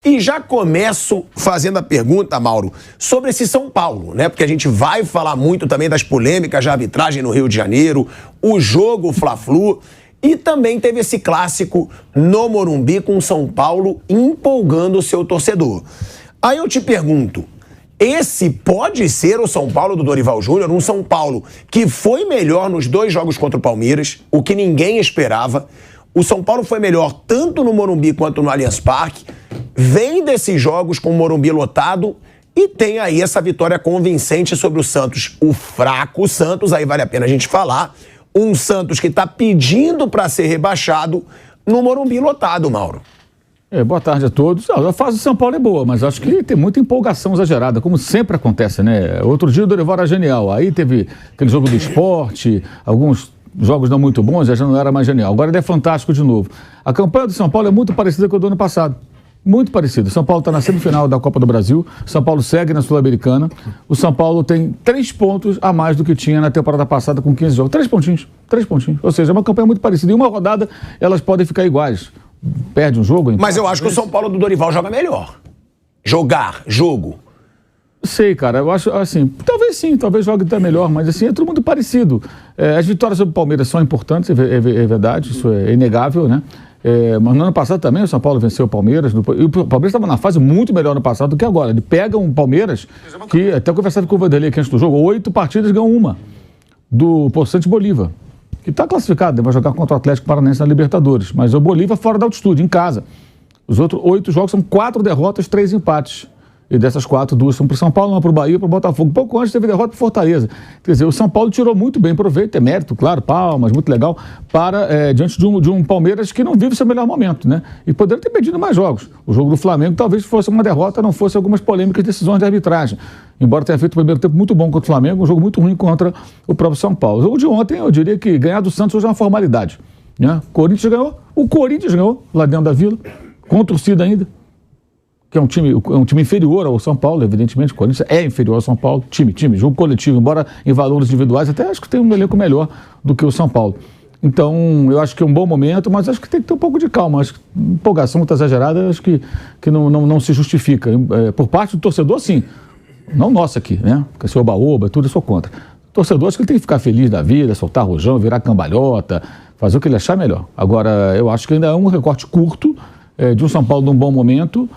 E já começo fazendo a pergunta, Mauro, sobre esse São Paulo, né? Porque a gente vai falar muito também das polêmicas de arbitragem no Rio de Janeiro, o jogo Fla-Flu, e também teve esse clássico no Morumbi com o São Paulo empolgando o seu torcedor. Aí eu te pergunto, esse pode ser o São Paulo do Dorival Júnior, um São Paulo que foi melhor nos 2 jogos contra o Palmeiras, o que ninguém esperava. O São Paulo foi melhor tanto no Morumbi quanto no Allianz Parque, vem desses jogos com o Morumbi lotado e tem aí essa vitória convincente sobre o Santos, o fraco Santos, aí vale a pena a gente falar, um Santos que está pedindo para ser rebaixado no Morumbi lotado, Mauro. Boa tarde a todos. A fase do São Paulo é boa, mas acho que tem muita empolgação exagerada, como sempre acontece, né? Outro dia o Dorival era genial, aí teve aquele jogo do esporte, alguns jogos não muito bons, já não era mais genial. Agora ele é fantástico de novo. A campanha do São Paulo é muito parecida com a do ano passado. Muito parecida. O São Paulo está na semifinal da Copa do Brasil, o São Paulo segue na Sul-Americana, o São Paulo tem 3 pontos a mais do que tinha na temporada passada com 15 jogos. 3 pontinhos. Ou seja, é uma campanha muito parecida. Em uma rodada, elas podem ficar iguais. Perde um jogo. Mas eu acho que o São Paulo do Dorival joga melhor. Jogo. Sei, cara, eu acho assim, talvez sim, talvez jogue até melhor, mas assim, é tudo muito parecido. As vitórias sobre o Palmeiras são importantes, é verdade, isso é inegável, né? Mas no ano passado também o São Paulo venceu o Palmeiras, e o Palmeiras estava na fase muito melhor no passado do que agora. Ele pega um Palmeiras que, até eu conversava com o Vanderlei aqui antes do jogo, 8 partidas ganhou uma, do Poçante Bolívar, que está classificado, vai jogar contra o Atlético Paranaense na Libertadores, mas o Bolívar fora da altitude, em casa. Os outros 8 jogos são 4 derrotas, 3 empates. E dessas 4, 2 são para o São Paulo, uma para o Bahia, para o Botafogo. Pouco antes teve derrota para o Fortaleza. Quer dizer, o São Paulo tirou muito bem proveito, é mérito, claro, palmas, muito legal, diante de um Palmeiras que não vive seu melhor momento, né? E poderia ter perdido mais jogos. O jogo do Flamengo talvez fosse uma derrota, não fosse algumas polêmicas decisões de arbitragem. Embora tenha feito o primeiro tempo muito bom contra o Flamengo, um jogo muito ruim contra o próprio São Paulo. O jogo de ontem, eu diria que ganhar do Santos hoje é uma formalidade, né? O Corinthians ganhou lá dentro da Vila, com torcida ainda, que é um time inferior ao São Paulo, evidentemente. O Corinthians é inferior ao São Paulo. Time, jogo coletivo, embora em valores individuais, até acho que tem um elenco melhor do que o São Paulo. Então, eu acho que é um bom momento, mas acho que tem que ter um pouco de calma. Acho que empolgação muito exagerada, acho que não se justifica. Por parte do torcedor, sim. Não nossa aqui, né? Porque se oba-oba, tudo eu sou contra. O torcedor, acho que ele tem que ficar feliz da vida, soltar rojão, virar cambalhota, fazer o que ele achar melhor. Agora, eu acho que ainda é um recorte curto de um São Paulo num bom momento,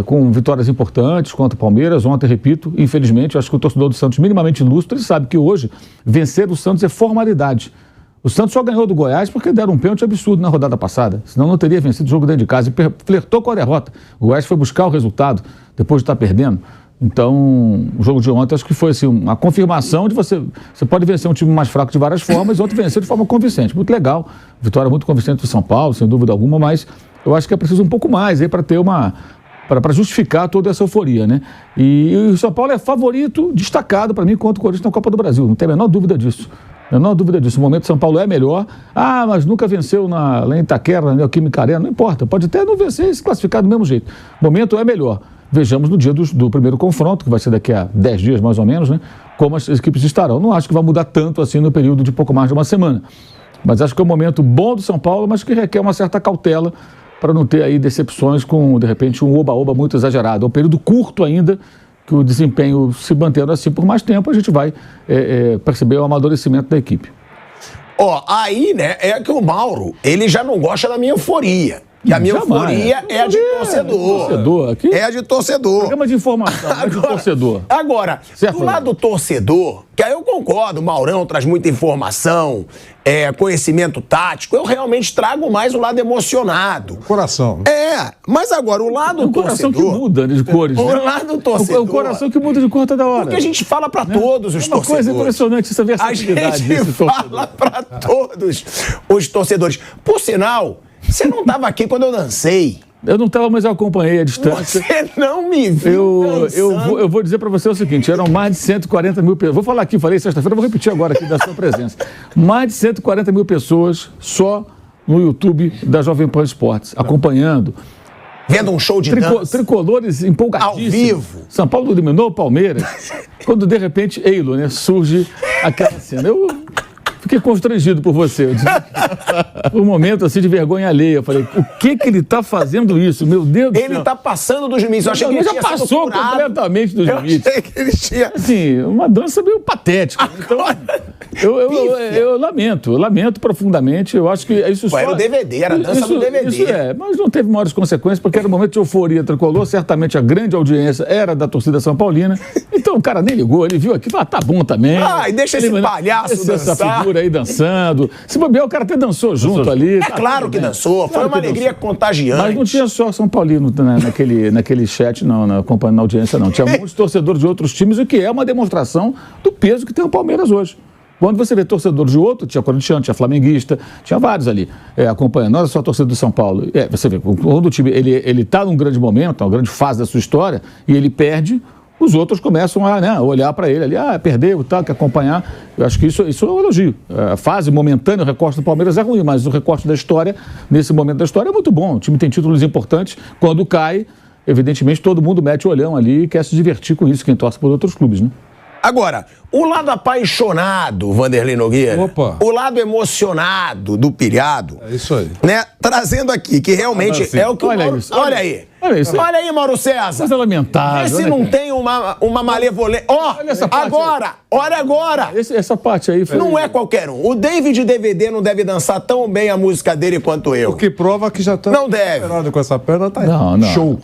com vitórias importantes contra o Palmeiras. Ontem, repito, infelizmente, eu acho que o torcedor do Santos, minimamente lúcido, ele sabe que hoje vencer o Santos é formalidade. O Santos só ganhou do Goiás porque deram um pênalti absurdo na rodada passada, senão não teria vencido o jogo dentro de casa e flertou com a derrota. O Goiás foi buscar o resultado depois de estar perdendo. Então, o jogo de ontem acho que foi assim, uma confirmação de você pode vencer um time mais fraco de várias formas, e ontem venceu de forma convincente. Muito legal, vitória muito convincente do São Paulo, sem dúvida alguma, mas eu acho que é preciso um pouco mais aí para ter para justificar toda essa euforia, né? E o São Paulo é favorito, destacado para mim, contra o Corinthians na Copa do Brasil. Não tem a menor dúvida disso. O momento do São Paulo é melhor. Mas nunca venceu lá em Itaquera, na Neoquímica Arena. Não importa, pode até não vencer e se classificar do mesmo jeito. O momento é melhor. Vejamos no dia do primeiro confronto, que vai ser daqui a 10 dias mais ou menos, né? Como as equipes estarão. Não acho que vai mudar tanto assim no período de pouco mais de uma semana. Mas acho que é um momento bom do São Paulo, mas que requer uma certa cautela para não ter aí decepções com, de repente, um oba-oba muito exagerado. É um período curto ainda, que o desempenho se mantendo assim por mais tempo, a gente vai perceber o amadurecimento da equipe. Aí, né, é que o Mauro, ele já não gosta da minha euforia. Que a minha euforia é a de torcedor. É a de torcedor. Programa de informação, é de torcedor. Agora, do lado do torcedor, que aí eu concordo, o Maurão traz muita informação, conhecimento tático, eu realmente trago mais o lado emocionado. Coração. Mas agora o lado do torcedor... O coração que muda de cores, O lado do torcedor... O coração que muda de cor toda hora. Porque a gente fala pra todos os torcedores. É uma coisa impressionante essa versatilidade desse torcedor. A gente fala pra todos os torcedores. Por sinal... Você não estava aqui quando eu dancei. Eu não estava, mas eu acompanhei a distância. Você não me viu eu vou dizer para você o seguinte, eram mais de 140 mil pessoas. Vou falar aqui, falei sexta-feira, vou repetir agora aqui da sua presença. Mais de 140 mil pessoas só no YouTube da Jovem Pan Esportes, acompanhando. Vendo um show de dança. Tricolores empolgadíssimos. Ao vivo. São Paulo eliminou o Palmeiras. Quando, de repente, Eilo, né, surge aquela cena. fiquei constrangido por você. Por um momento assim de vergonha alheia. Eu falei, o que ele está fazendo isso? Meu Deus do céu. Ele está passando dos limites. Eu achei que ele já tinha passou sido curado. completamente dos limites. Eu achei que ele tinha... Assim, uma dança meio patética. Então, eu lamento profundamente. Eu acho que isso Era o DVD, era a dança do DVD. Isso mas não teve maiores consequências, porque era um momento de euforia tricolor. Certamente a grande audiência era da torcida São Paulina. Então o cara nem ligou, ele viu aqui, tá bom também. E deixa esse palhaço dançar. Essa figura aí dançando. Se bobear, o cara até dançou junto ali. Claro que dançou, foi uma alegria contagiante. Mas não tinha só São Paulino naquele chat, não, acompanhando na audiência, não. Tinha muitos torcedores de outros times, o que é uma demonstração do peso que tem o Palmeiras hoje. Quando você vê torcedor de outro, tinha corintiano, tinha flamenguista, tinha vários ali acompanhando. Não era só a torcida do São Paulo. Você vê, quando o time ele está num grande momento, uma grande fase da sua história, e ele perde, os outros começam a olhar para ele ali, perdeu, tal, quer acompanhar. Eu acho que isso é um elogio. A fase momentânea, o recorte do Palmeiras é ruim, mas o recorte da história, nesse momento da história, é muito bom. O time tem títulos importantes. Quando cai, evidentemente, todo mundo mete o olhão ali e quer se divertir com isso, quem torce por outros clubes, né? Agora, o lado apaixonado, Vanderlei Nogueira, o lado emocionado do pilhado, é isso aí, né? Trazendo aqui que realmente é o que olha o Mauro... isso, olha aí. Olha aí, Mauro César. Coisa lamentável. Vê se não tem uma malevolência. Olha agora. Essa parte aí foi... Não é qualquer um. O David DVD não deve dançar tão bem a música dele quanto eu. O que prova que já tá não deve. Com essa perna, tá não. Show.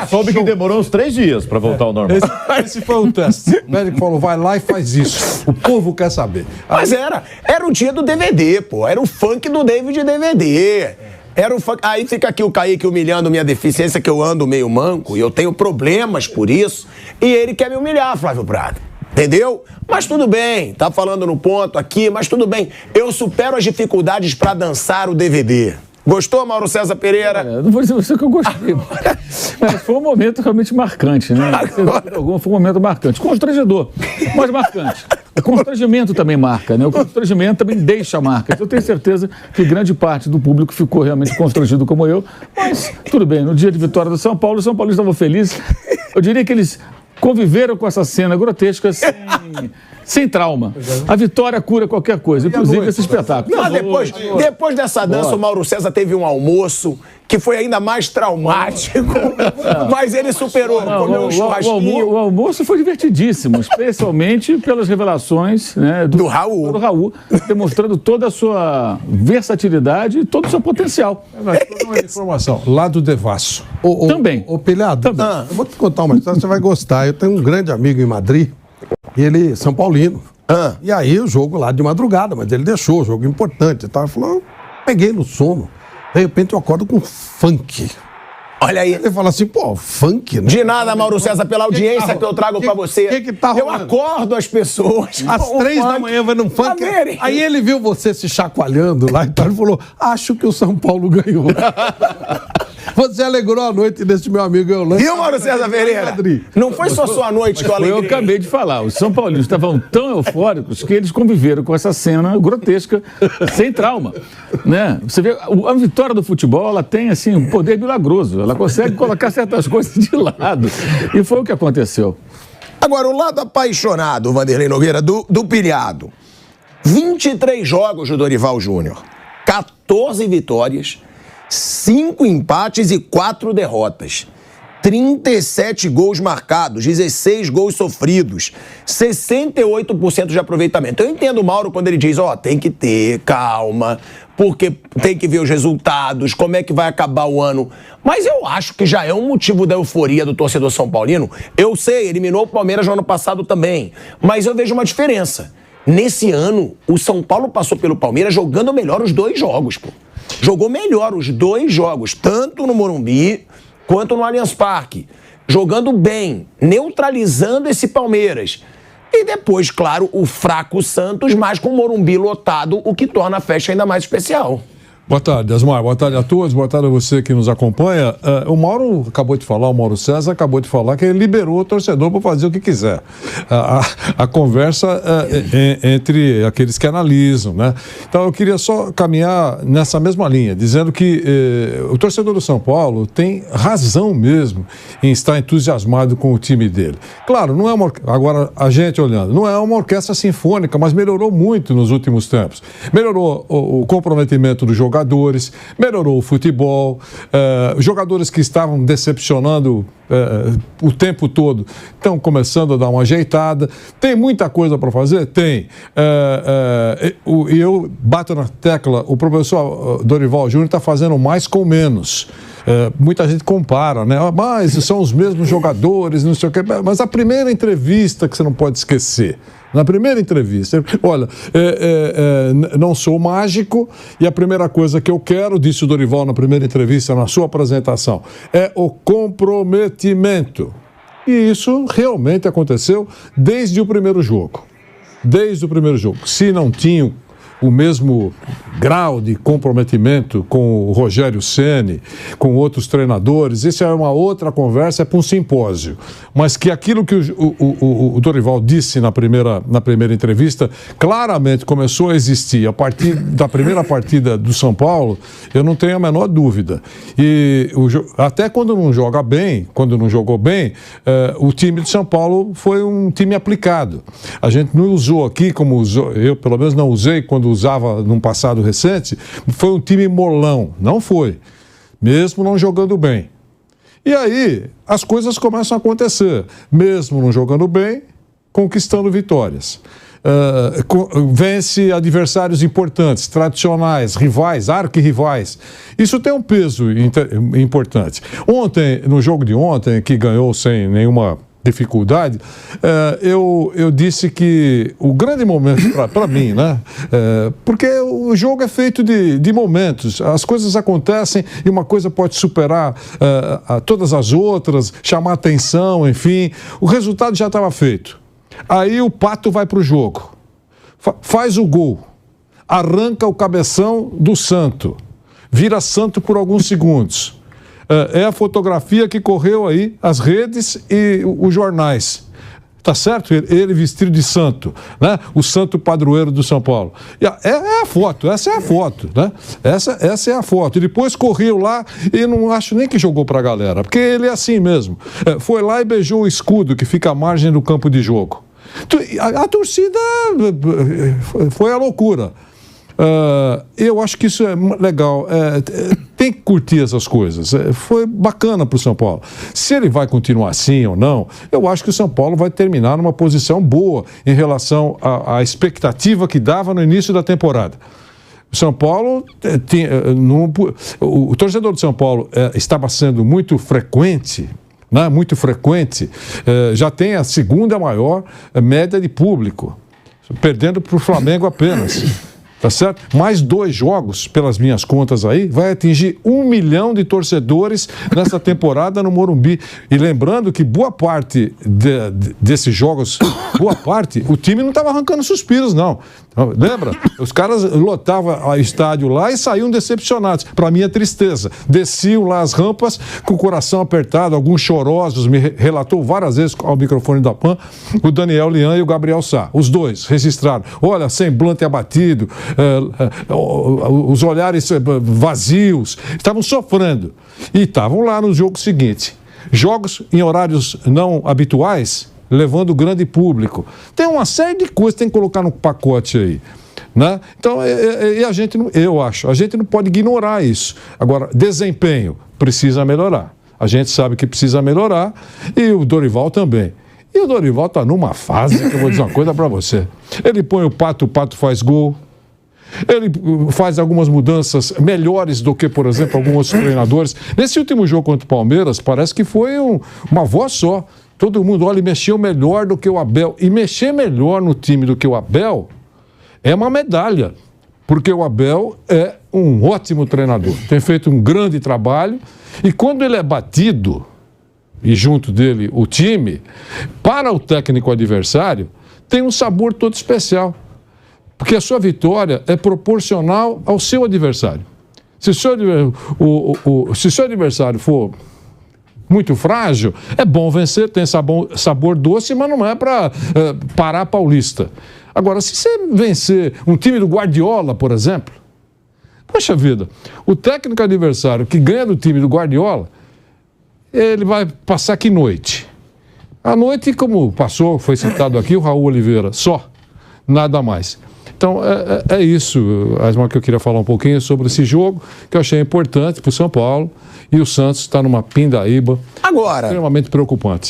Soube que demorou uns 3 dias pra voltar ao normal. Esse foi um teste. O médico falou, vai lá e faz isso. O povo quer saber. Mas era o dia do DVD, pô. Era o funk do David DVD. Era o funk. Aí fica aqui o Kaique humilhando minha deficiência, que eu ando meio manco e eu tenho problemas por isso. E ele quer me humilhar, Flávio Prado. Entendeu? Mas tudo bem, tá falando no ponto aqui, mas tudo bem. Eu supero as dificuldades pra dançar o DVD. Gostou, Mauro César Pereira? Não vou dizer você que eu gostei. Mas foi um momento realmente marcante, né? Foi um momento marcante. Constrangedor, mas marcante. O constrangimento também marca, né? O constrangimento também deixa marcas. Eu tenho certeza que grande parte do público ficou realmente constrangido como eu. Mas tudo bem, no dia de vitória do São Paulo, os São Paulinos estavam felizes. Eu diria que eles conviveram com essa cena grotesca sem trauma. A vitória cura qualquer coisa, inclusive esse espetáculo. Mas depois dessa dança, o Mauro César teve um almoço que foi ainda mais traumático, mas ele superou, comeu um churrasquinho. O almoço foi divertidíssimo, especialmente pelas revelações, né, do Raul, demonstrando toda a sua versatilidade e todo o seu potencial. Uma informação, lá do Devasso. Também. Ô, Pilhado, eu vou te contar uma história, você vai gostar. Eu tenho um grande amigo em Madrid, ele é São Paulino. E aí o jogo lá de madrugada, mas ele deixou o jogo importante e tal. Ele falou, peguei no sono. De repente eu acordo com funk. Olha aí. Ele fala assim, pô, funk, né? De nada, Mauro César, pela audiência que eu trago pra você. Eu acordo as pessoas. Às 3 da manhã vai num funk. Aí ele viu você se chacoalhando lá e tal. Ele falou, acho que o São Paulo ganhou. Você alegrou a noite desse meu amigo Eulânio. Viu, Mauro César Pereira? Não foi só sua noite que eu alegrei. Eu acabei de falar. Os São Paulinos estavam tão eufóricos que eles conviveram com essa cena grotesca, sem trauma. Né? Você vê, a vitória do futebol, ela tem assim, um poder milagroso. Ela consegue colocar certas coisas de lado. E foi o que aconteceu. Agora, o lado apaixonado, Vanderlei Nogueira, do pilhado. 23 jogos do Dorival Júnior. 14 vitórias. 5 empates e 4 derrotas. 37 gols marcados, 16 gols sofridos, 68% de aproveitamento. Eu entendo o Mauro quando ele diz, tem que ter calma, porque tem que ver os resultados, como é que vai acabar o ano. Mas eu acho que já é um motivo da euforia do torcedor São Paulino. Eu sei, eliminou o Palmeiras no ano passado também, mas eu vejo uma diferença. Nesse ano, o São Paulo passou pelo Palmeiras jogando melhor os 2 jogos, pô. Jogou melhor os 2 jogos, tanto no Morumbi quanto no Allianz Parque. Jogando bem, neutralizando esse Palmeiras. E depois, claro, o fraco Santos, mas com o Morumbi lotado, o que torna a festa ainda mais especial. Boa tarde, Asmar. Boa tarde a todos. Boa tarde a você que nos acompanha. O Mauro acabou de falar, o Mauro César acabou de falar que ele liberou o torcedor para fazer o que quiser. A conversa entre aqueles que analisam, né? Então eu queria só caminhar nessa mesma linha, dizendo que o torcedor do São Paulo tem razão mesmo em estar entusiasmado com o time dele. Claro, não é agora a gente olhando, não é uma orquestra sinfônica, mas melhorou muito nos últimos tempos. Melhorou o comprometimento do jogadores, melhorou o futebol, jogadores que estavam decepcionando o tempo todo estão começando a dar uma ajeitada. Tem muita coisa para fazer? Tem. E eu bato na tecla, o professor Dorival Júnior está fazendo mais com menos. Muita gente compara, né? Mas são os mesmos jogadores, não sei o quê. Mas a primeira entrevista que você não pode esquecer, na primeira entrevista, olha, não sou mágico e a primeira coisa que eu quero, disse o Dorival na primeira entrevista, na sua apresentação, é o comprometimento. E isso realmente aconteceu desde o primeiro jogo. Desde o primeiro jogo. Se não tinham o mesmo grau de comprometimento com o Rogério Ceni, com outros treinadores, isso é uma outra conversa, é para um simpósio. Mas que aquilo que o Dorival disse na primeira entrevista, claramente começou a existir a partir da primeira partida do São Paulo, eu não tenho a menor dúvida. E até quando não joga bem, quando não jogou bem, o time de São Paulo foi um time aplicado. A gente não usou aqui, como usou, eu pelo menos não usei quando usava num passado recente, foi um time molão. Não foi. Mesmo não jogando bem. E aí, as coisas começam a acontecer. Mesmo não jogando bem, conquistando vitórias. Vence adversários importantes, tradicionais, rivais, arquirrivais. Isso tem um peso importante. Ontem, no jogo de ontem, que ganhou sem nenhuma dificuldade, eu disse que o grande momento para mim, né? Porque o jogo é feito de momentos, as coisas acontecem e uma coisa pode superar todas as outras, chamar atenção, enfim, o resultado já estava feito. Aí o Pato vai para o jogo, faz o gol, arranca o cabeção do Santo, vira Santo por alguns segundos. É a fotografia que correu aí as redes e os jornais. Tá certo? Ele vestido de santo, né? O santo padroeiro do São Paulo. É a foto, essa é a foto, né? Essa é a foto. E depois correu lá e não acho nem que jogou pra galera, porque ele é assim mesmo. Foi lá e beijou o escudo que fica à margem do campo de jogo. A torcida foi a loucura. Eu acho que isso é legal. Tem que curtir essas coisas. Foi bacana para o São Paulo. Se ele vai continuar assim ou não, eu acho que o São Paulo vai terminar numa posição boa em relação à expectativa que dava no início da temporada. O São Paulo o torcedor do São Paulo estava sendo muito frequente. Né? Muito frequente. Já tem a segunda maior média de público, perdendo para o Flamengo apenas. Tá certo? Mais 2 jogos, pelas minhas contas aí, vai atingir 1 milhão de torcedores nessa temporada no Morumbi. E lembrando que boa parte desses jogos, boa parte, o time não estava arrancando suspiros, não. Lembra? Os caras lotavam o estádio lá e saíam decepcionados. Para minha tristeza. Desciam lá as rampas com o coração apertado, alguns chorosos, me relatou várias vezes ao microfone da PAN, o Daniel Lian e o Gabriel Sá. Os dois registraram. Olha, semblante abatido, os olhares vazios, estavam sofrendo. E estavam lá no jogo seguinte. Jogos em horários não habituais, levando grande público. Tem uma série de coisas que tem que colocar no pacote aí. Né? Então, eu acho, a gente não pode ignorar isso. Agora, desempenho precisa melhorar. A gente sabe que precisa melhorar e o Dorival também. E o Dorival está numa fase que eu vou dizer uma coisa para você. Ele põe o Pato faz gol. Ele faz algumas mudanças melhores do que, por exemplo, alguns outros treinadores. Nesse último jogo contra o Palmeiras, parece que foi uma voz só. Todo mundo, olha, mexeu melhor do que o Abel. E mexer melhor no time do que o Abel é uma medalha. Porque o Abel é um ótimo treinador. Tem feito um grande trabalho. E quando ele é batido, e junto dele o time, para o técnico adversário, tem um sabor todo especial. Porque a sua vitória é proporcional ao seu adversário. Se o seu adversário for muito frágil, é bom vencer, tem sabor doce, mas não é para parar a Paulista. Agora, se você vencer um time do Guardiola, por exemplo, poxa vida, o técnico adversário que ganha do time do Guardiola, ele vai passar que noite? A noite, como passou, foi citado aqui, o Raul Oliveira, só, nada mais. Então, é isso, Asmar, que eu queria falar um pouquinho sobre esse jogo, que eu achei importante para o São Paulo, e o Santos está numa pindaíba Agora, extremamente preocupante.